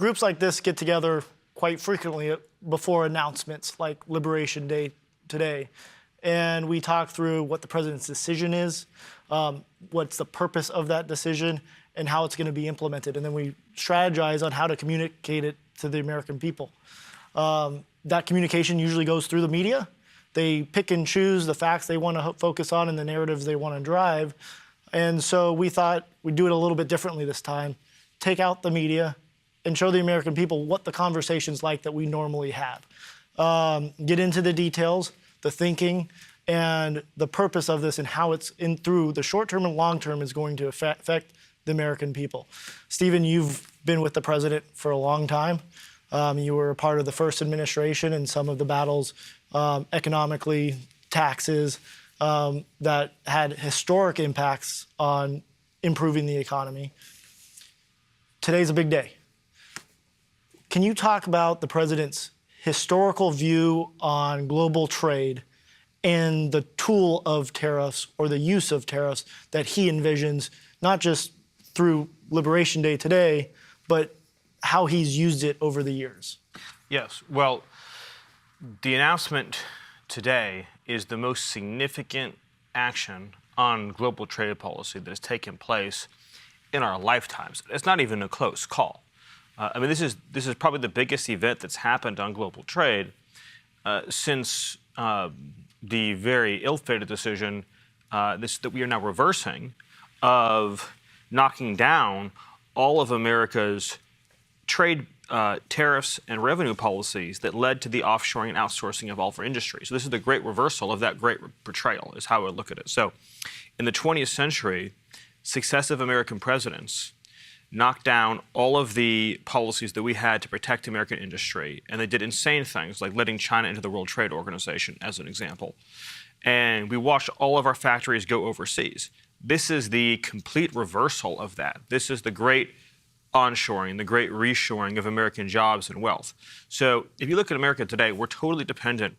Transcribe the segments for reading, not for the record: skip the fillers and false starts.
groups like this get together quite frequently before announcements like Liberation Day today. And we talk through what the president's decision is, what's the purpose of that decision, and how it's going to be implemented. And then we strategize on how to communicate it to the American people. That communication usually goes through the media. They pick and choose the facts they want to focus on and the narratives they want to drive. And so we thought we'd do it a little bit differently this time. Take out the media and show the American people what the conversation's like that we normally have. Get into the details, the thinking, and the purpose of this and how it's through the short term and long term is going to affect the American people. Stephen, you've been with the president for a long time. You were a part of the first administration and some of the battles economically, taxes, that had historic impacts on improving the economy. Today's a big day. Can you talk about the president's historical view on global trade and the tool of tariffs or the use of tariffs that he envisions, not just through Liberation Day today, but how he's used it over the years? Yes. Well, the announcement today is the most significant action on global trade policy that has taken place in our lifetimes. It's not even a close call. I mean, this is probably the biggest event that's happened on global trade since the very ill-fated decision that we are now reversing of knocking down all of America's trade tariffs and revenue policies that led to the offshoring and outsourcing of all of our industry. So this is the great reversal of that great betrayal, is how I would look at it. So in the 20th century, successive American presidents knocked down all of the policies that we had to protect American industry, and they did insane things like letting China into the World Trade Organization, as an example. And we watched all of our factories go overseas. This is the complete reversal of that. This is the great onshoring, the great reshoring of American jobs and wealth. So if you look at America today, we're totally dependent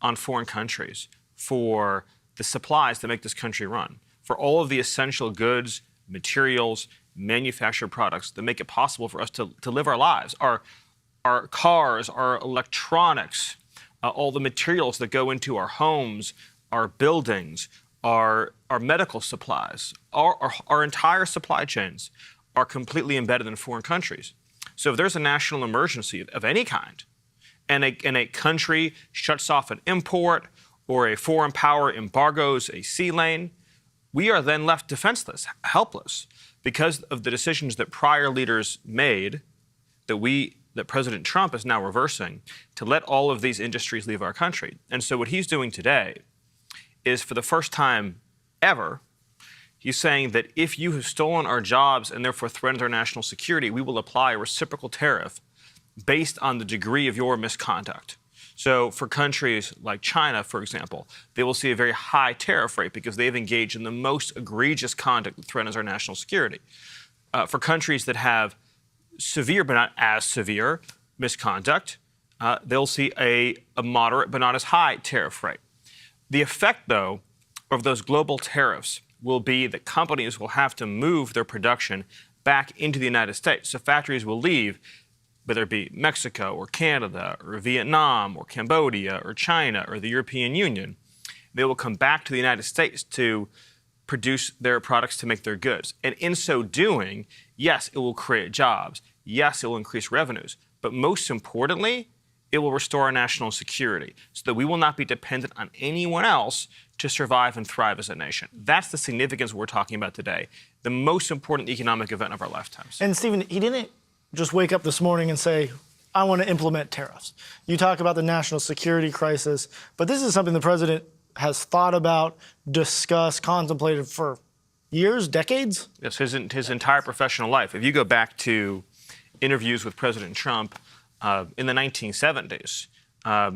on foreign countries for the supplies that make this country run, for all of the essential goods, materials, manufactured products that make it possible for us to live our lives. Our cars, our electronics, all the materials that go into our homes, our buildings, our medical supplies, our entire supply chains are completely embedded in foreign countries. So if there's a national emergency of any kind, and a country shuts off an import or a foreign power embargoes a sea lane, we are then left defenseless, helpless, because of the decisions that prior leaders made that President Trump is now reversing to let all of these industries leave our country. And so what he's doing today is, for the first time ever, he's saying that if you have stolen our jobs and therefore threatened our national security, we will apply a reciprocal tariff based on the degree of your misconduct. So for countries like China, for example, they will see a very high tariff rate because they've engaged in the most egregious conduct that threatens our national security. For countries that have severe but not as severe misconduct, they'll see a moderate but not as high tariff rate. The effect, though, of those global tariffs will be that companies will have to move their production back into the United States. So factories will leave, whether it be Mexico or Canada or Vietnam or Cambodia or China or the European Union. They will come back to the United States to produce their products, to make their goods. And in so doing, yes, it will create jobs. Yes, it will increase revenues. But most importantly, it will restore our national security so that we will not be dependent on anyone else to survive and thrive as a nation. That's the significance we're talking about today, the most important economic event of our lifetimes. And Stephen, he didn't just wake up this morning and say, I want to implement tariffs. You talk about the national security crisis, but this is something the president has thought about, discussed, contemplated for years, decades? Yes, his entire professional life. If you go back to interviews with President Trump in the 1970s,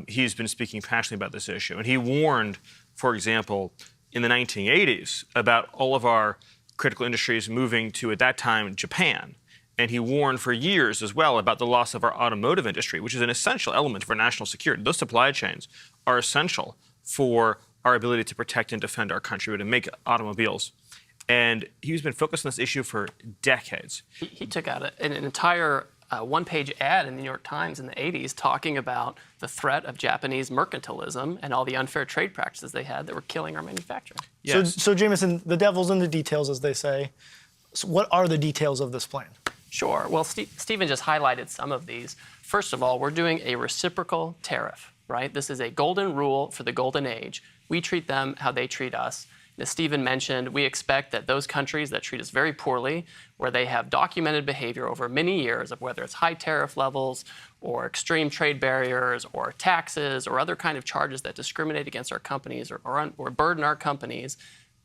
he's been speaking passionately about this issue. And he warned, for example, in the 1980s about all of our critical industries moving to, at that time, Japan. And he warned for years as well about the loss of our automotive industry, which is an essential element of our national security. Those supply chains are essential for our ability to protect and defend our country, to make automobiles. And he's been focused on this issue for decades. He took out an entire a one-page ad in the New York Times in the 80s talking about the threat of Japanese mercantilism and all the unfair trade practices they had that were killing our manufacturing. Yes. So Jameson, the devil's in the details, as they say. So what are the details of this plan? Sure. Well, Stephen just highlighted some of these. First of all, we're doing a reciprocal tariff, right? This is a golden rule for the golden age. We treat them how they treat us. As Stephen mentioned, we expect that those countries that treat us very poorly, where they have documented behavior over many years of whether it's high tariff levels or extreme trade barriers or taxes or other kind of charges that discriminate against our companies or burden our companies,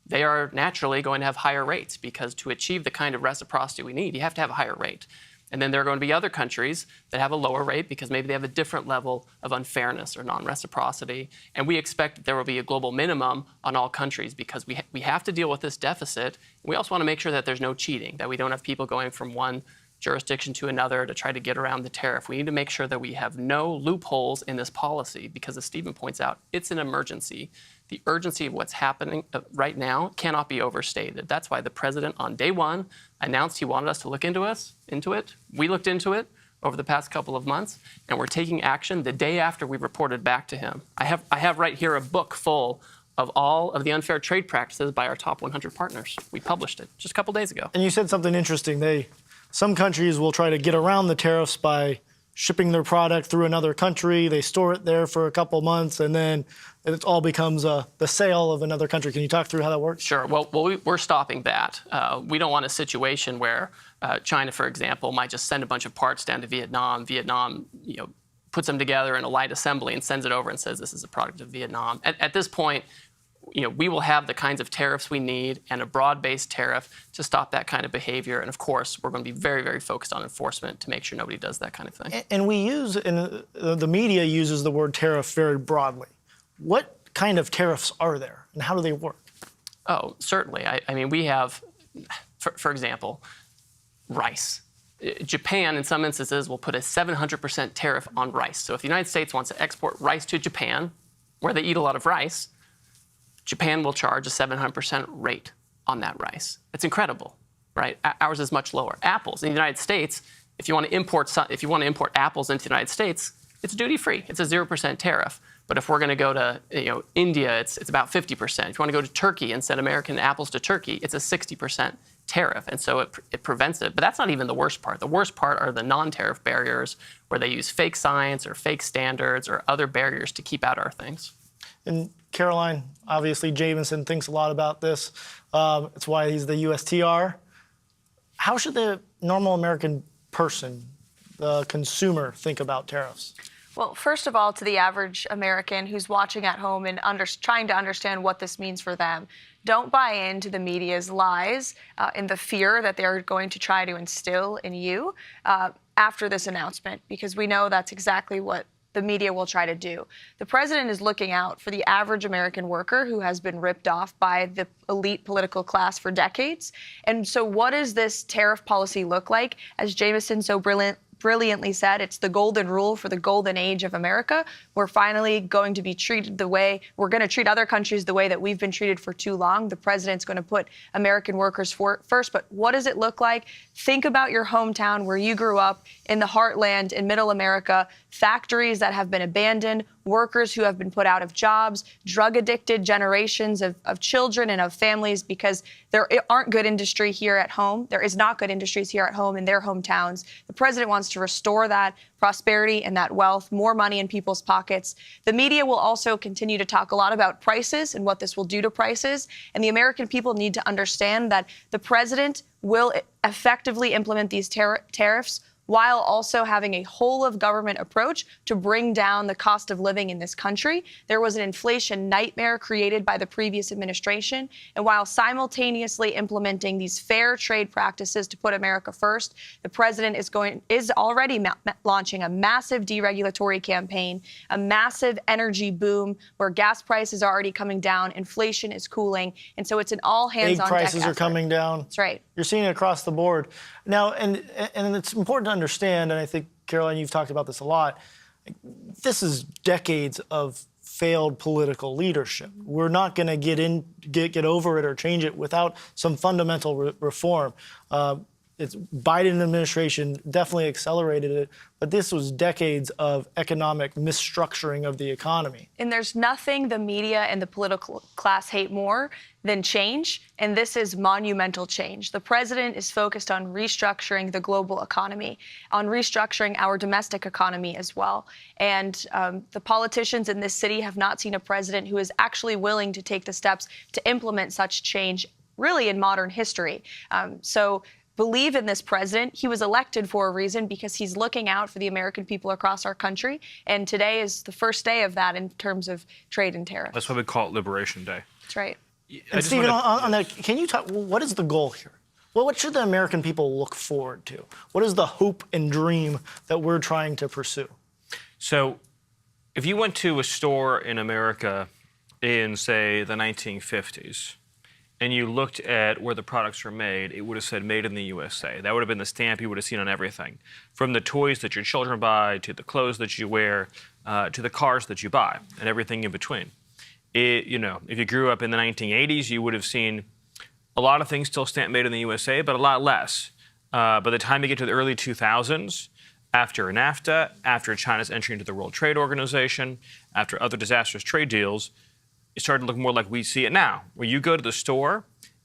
they are naturally going to have higher rates, because to achieve the kind of reciprocity we need, you have to have a higher rate. And then there are going to be other countries that have a lower rate because maybe they have a different level of unfairness or non-reciprocity. And we expect that there will be a global minimum on all countries, because we have to deal with this deficit. We also want to make sure that there's no cheating, that we don't have people going from one jurisdiction to another to try to get around the tariff. We need to make sure that we have no loopholes in this policy, because as Stephen points out, it's an emergency. The urgency of what's happening right now cannot be overstated. That's why the president on day one announced he wanted us to look into it. We looked into it over the past couple of months, and we're taking action the day after we reported back to him. I have right here a book full of all of the unfair trade practices by our top 100 partners. We published it just a couple days ago. And you said something interesting. Some countries will try to get around the tariffs by shipping their product through another country. They store it there for a couple months, and then it all becomes the sale of another country. Can you talk through how that works? Sure. Well, we're stopping that. We don't want a situation where China, for example, might just send a bunch of parts down to Vietnam. Vietnam, puts them together in a light assembly and sends it over and says this is a product of Vietnam. At this point, we will have the kinds of tariffs we need and a broad-based tariff to stop that kind of behavior. And of course, we're going to be very, very focused on enforcement to make sure nobody does that kind of thing. And the media uses the word tariff very broadly. What kind of tariffs are there, and how do they work? Oh, certainly. I mean, we have, for example, rice. Japan, in some instances, will put a 700% tariff on rice. So if the United States wants to export rice to Japan, where they eat a lot of rice, Japan will charge a 700% rate on that rice. It's incredible, right? Ours is much lower. Apples in the United States, if you want to import apples into the United States, it's duty-free. It's a 0% tariff. But if we're going to go to India, it's about 50%. If you want to go to Turkey and send American apples to Turkey, it's a 60% tariff. And so it prevents it. But that's not even the worst part. The worst part are the non-tariff barriers, where they use fake science or fake standards or other barriers to keep out our things. And Karoline, obviously Jameson thinks a lot about this. It's why he's the USTR. How should the normal American person, the consumer, think about tariffs? Well, first of all, to the average American who's watching at home and trying to understand what this means for them, don't buy into the media's lies and the fear that they're going to try to instill in you after this announcement, because we know that's exactly what the media will try to do. The president is looking out for the average American worker who has been ripped off by the elite political class for decades. And so what does this tariff policy look like? As Jameson so brilliantly said, it's the golden rule for the golden age of America. We're finally going to be treated we're going to treat other countries the way that we've been treated for too long. The president's going to put American workers first. But what does it look like? Think about your hometown where you grew up, in the heartland, in middle America, factories that have been abandoned, workers who have been put out of jobs, drug-addicted generations of children and of families, because there aren't good industry here at home. There is not good industries here at home in their hometowns. The president wants to restore that prosperity and that wealth, more money in people's pockets. The media will also continue to talk a lot about prices and what this will do to prices. And the American people need to understand that the president will effectively implement these tariffs while also having a whole-of-government approach to bring down the cost of living in this country. There was an inflation nightmare created by the previous administration, and while simultaneously implementing these fair trade practices to put America first, the president is already launching a massive deregulatory campaign, a massive energy boom where gas prices are already coming down, inflation is cooling, and so it's an all-hands-on-deck effort. Egg prices are coming down. That's right. You're seeing it across the board. Now, and it's important to understand, and I think, Karoline, you've talked about this a lot, this is decades of failed political leadership. We're not going to get over it or change it without some fundamental reform. it's Biden administration definitely accelerated it, but this was decades of economic misstructuring of the economy. And there's nothing the media and the political class hate more than change, and this is monumental change. The president is focused on restructuring the global economy, on restructuring our domestic economy as well. And the politicians in this city have not seen a president who is actually willing to take the steps to implement such change really in modern history. So believe in this president. He was elected for a reason because he's looking out for the American people across our country. And today is the first day of that in terms of trade and tariffs. That's why we call it Liberation Day. That's right. And Stephen, on that, can you talk, what is the goal here? Well, what should the American people look forward to? What is the hope and dream that we're trying to pursue? So if you went to a store in America in, say, the 1950s, and you looked at where the products were made, it would have said made in the USA. That would have been the stamp you would have seen on everything. From the toys that your children buy, to the clothes that you wear, to the cars that you buy, and everything in between. If you grew up in the 1980s, you would have seen a lot of things still stamped made in the USA, but a lot less. By the time you get to the early 2000s, after NAFTA, after China's entry into the World Trade Organization, after other disastrous trade deals, it started to look more like we see it now, where you go to the store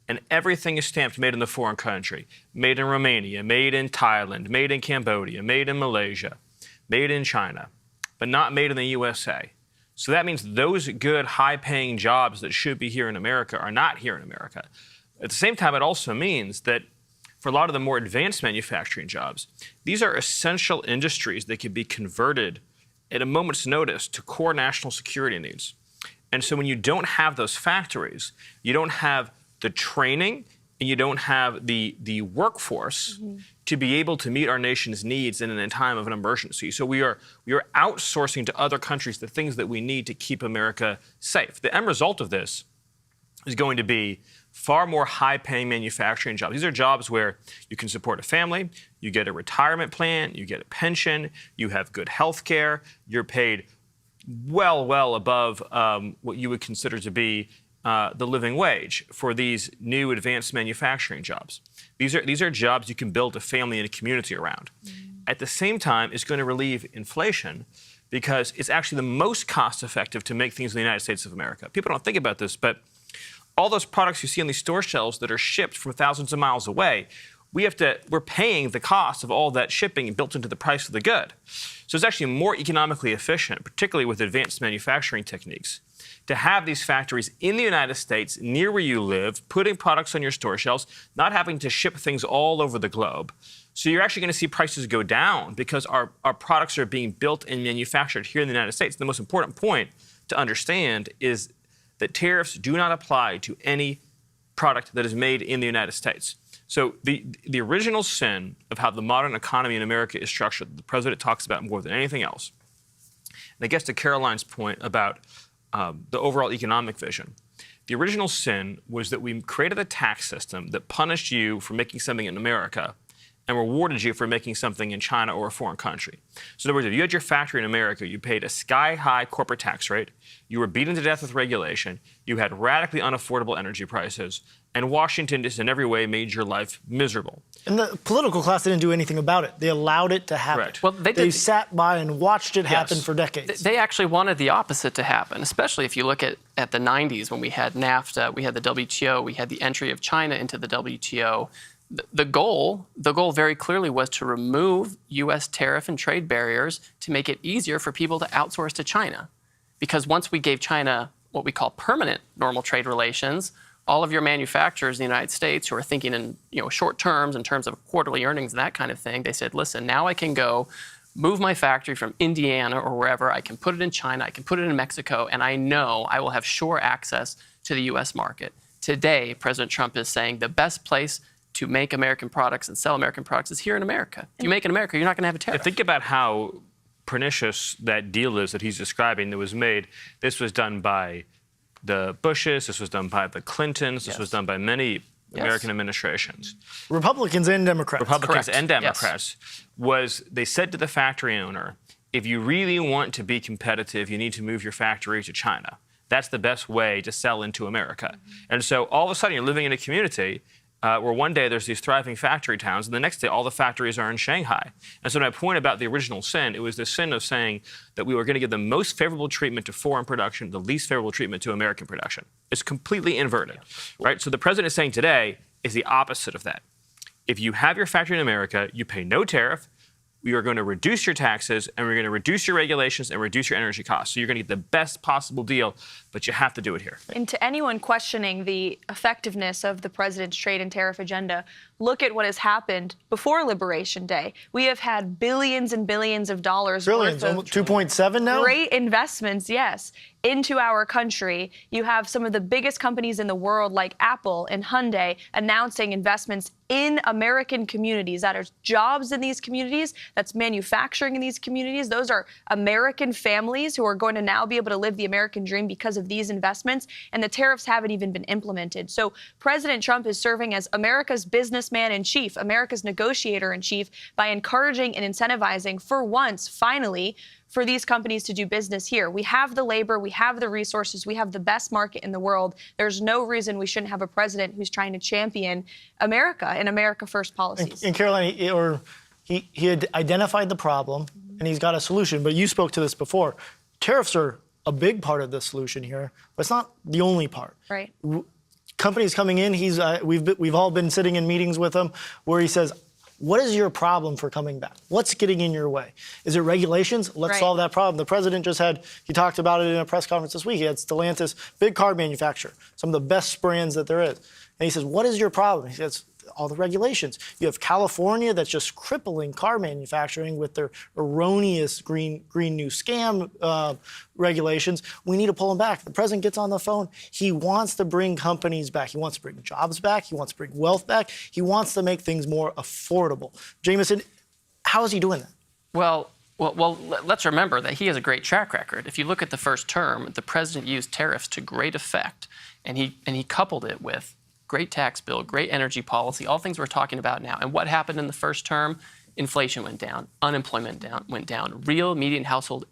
and everything is stamped made in the foreign country. Made in Romania, made in Thailand, made in Cambodia, made in Malaysia, made in China, but not made in the USA. So that means those good, high-paying jobs that should be here in America are not here in America. At the same time, it also means that for a lot of the more advanced manufacturing jobs, these are essential industries that can be converted at a moment's notice to core national security needs. And so when you don't have those factories, you don't have the training and you don't have the workforce to be able to meet our nation's needs in a time of an emergency. So we are outsourcing to other countries the things that we need to keep America safe. The end result of this is going to be far more high-paying manufacturing jobs. These are jobs where you can support a family, you get a retirement plan, you get a pension, you have good health care, you're paid well above what you would consider to be the living wage for these new advanced manufacturing jobs. These are jobs you can build a family and a community around. At the same time, it's going to relieve inflation because it's actually the most cost-effective to make things in the United States of America. People don't think about this, but all those products you see on these store shelves that are shipped from thousands of miles away, we're paying the cost of all that shipping built into the price of the good. So it's actually more economically efficient, particularly with advanced manufacturing techniques, to have these factories in the United States, near where you live, putting products on your store shelves, not having to ship things all over the globe. So you're actually going to see prices go down because our products are being built and manufactured here in the United States. The most important point to understand is that tariffs do not apply to any product that is made in the United States. So the original sin of how the modern economy in America is structured, the president talks about more than anything else. And I guess to Karoline's point about the overall economic vision, the original sin was that we created a tax system that punished you for making something in America and rewarded you for making something in China or a foreign country. So in other words, if you had your factory in America, you paid a sky-high corporate tax rate, you were beaten to death with regulation, you had radically unaffordable energy prices, and Washington just in every way made your life miserable. And the political class didn't do anything about it. They allowed it to happen. Right. Well, they sat by and watched it happen for decades. They actually wanted the opposite to happen, especially if you look at the 90s when we had NAFTA, we had the WTO, we had the entry of China into the WTO. The goal very clearly was to remove U.S. tariff and trade barriers to make it easier for people to outsource to China. Because once we gave China what we call permanent normal trade relations, all of your manufacturers in the United States who are thinking in short terms, in terms of quarterly earnings and that kind of thing, they said, listen, now I can go move my factory from Indiana or wherever, I can put it in China, I can put it in Mexico, and I know I will have sure access to the U.S. market. Today, President Trump is saying the best place to make American products and sell American products is here in America. If you make it in America, you're not going to have a tariff. Think about how pernicious that deal is that he's describing that was made. This was done by the Bushes, this was done by the Clintons, this was done by many American administrations. Republicans and Democrats. Republicans and Democrats. They said to the factory owner, if you really want to be competitive, you need to move your factory to China. That's the best way to sell into America. And so all of a sudden you're living in a community where one day there's these thriving factory towns, and the next day all the factories are in Shanghai. And so my point about the original sin, it was the sin of saying that we were going to give the most favorable treatment to foreign production, the least favorable treatment to American production. It's completely inverted, right? So the president is saying today is the opposite of that. If you have your factory in America, you pay no tariff. We are going to reduce your taxes, and we're going to reduce your regulations and reduce your energy costs. So you're going to get the best possible deal, but you have to do it here. And to anyone questioning the effectiveness of the president's trade and tariff agenda, look at what has happened before Liberation Day. We have had billions and billions of dollars Billions, worth of 2.7 now? great investments, yes, into our country. You have some of the biggest companies in the world like Apple and Hyundai announcing investments in American communities. That are jobs in these communities, that's manufacturing in these communities. Those are American families who are going to now be able to live the American dream because of these investments, and the tariffs haven't even been implemented. So President Trump is serving as America's businessman in chief, America's negotiator in chief, by encouraging and incentivizing, for once, finally, for these companies to do business here. We have the labor, we have the resources, we have the best market in the world. There's no reason we shouldn't have a president who's trying to champion America and America First policies. And Karoline, he had identified the problem, and he's got a solution. But you spoke to this before. Tariffs are a big part of the solution here, but it's not the only part. Right. Companies coming in, we've all been sitting in meetings with him where he says, what is your problem for coming back? What's getting in your way? Is it regulations? Let's solve that problem. The president he talked about it in a press conference this week. He had Stellantis, big car manufacturer, some of the best brands that there is. And he says, what is your problem? He says, all the regulations. You have California that's just crippling car manufacturing with their erroneous green new scam regulations. We need to pull them back. The president gets on the phone. He wants to bring companies back. He wants to bring jobs back. He wants to bring wealth back. He wants to make things more affordable. Jameson, how is he doing that? Well, let's remember that he has a great track record. If you look at the first term, the president used tariffs to great effect, and he coupled it with great tax bill, great energy policy, all things we're talking about now. And what happened in the first term? Inflation went down, unemployment went down, real median household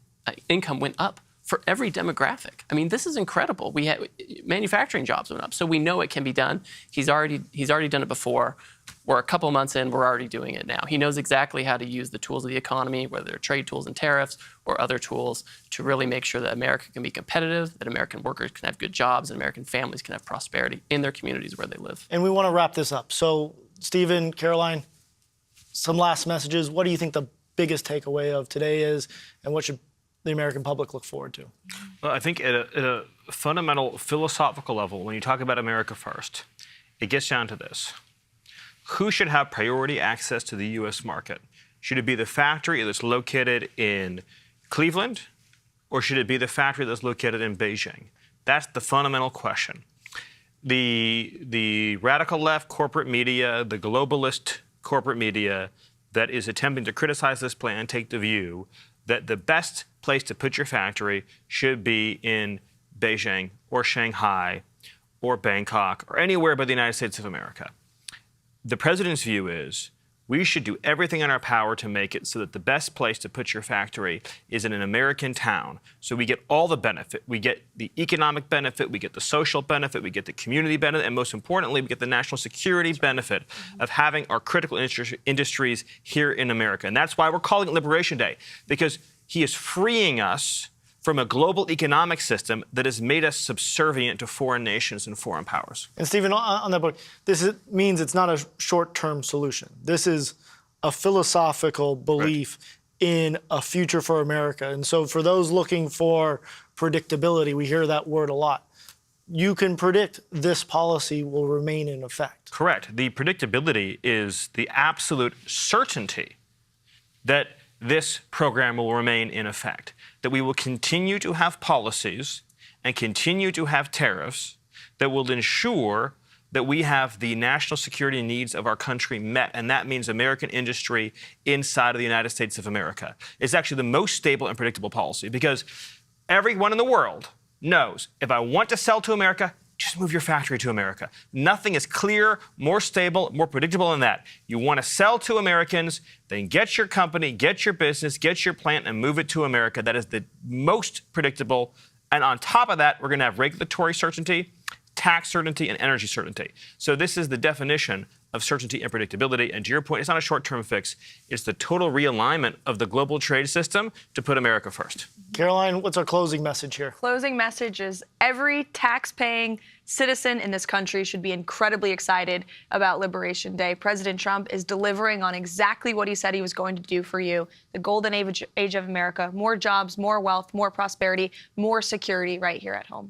income went up for every demographic. I mean, this is incredible. We had manufacturing jobs went up, so we know it can be done. He's already done it before. We're a couple months in, we're already doing it now. He knows exactly how to use the tools of the economy, whether they're trade tools and tariffs or other tools, to really make sure that America can be competitive, that American workers can have good jobs, and American families can have prosperity in their communities where they live. And we want to wrap this up. So, Stephen, Karoline, some last messages. What do you think the biggest takeaway of today is, and what should the American public look forward to? Well, I think at a fundamental philosophical level, when you talk about America first, it gets down to this. Who should have priority access to the U.S. market? Should it be the factory that's located in Cleveland, or should it be the factory that's located in Beijing? That's the fundamental question. The radical left corporate media, the globalist corporate media that is attempting to criticize this plan take the view that the best place to put your factory should be in Beijing or Shanghai or Bangkok or anywhere but the United States of America. The president's view is we should do everything in our power to make it so that the best place to put your factory is in an American town. So we get all the benefit. We get the economic benefit, we get the social benefit, we get the community benefit, and most importantly, we get the national security benefit of having our critical industries here in America. And that's why we're calling it Liberation Day, because he is freeing us from a global economic system that has made us subservient to foreign nations and foreign powers. And Stephen, on that book, means it's not a short-term solution. This is a philosophical belief in a future for America. And so for those looking for predictability, we hear that word a lot. You can predict this policy will remain in effect. Correct. The predictability is the absolute certainty that this program will remain in effect, that we will continue to have policies and continue to have tariffs that will ensure that we have the national security needs of our country met, and that means American industry inside of the United States of America. It's actually the most stable and predictable policy because everyone in the world knows if I want to sell to America, just move your factory to America. Nothing is clearer, more stable, more predictable than that. You want to sell to Americans, then get your company, get your business, get your plant, and move it to America. That is the most predictable. And on top of that, we're going to have regulatory certainty, tax certainty and energy certainty. So this is the definition of certainty and predictability. And to your point, it's not a short-term fix. It's the total realignment of the global trade system to put America first. Karoline, what's our closing message here? Closing message is every tax-paying citizen in this country should be incredibly excited about Liberation Day. President Trump is delivering on exactly what he said he was going to do for you. The golden age of America, more jobs, more wealth, more prosperity, more security right here at home.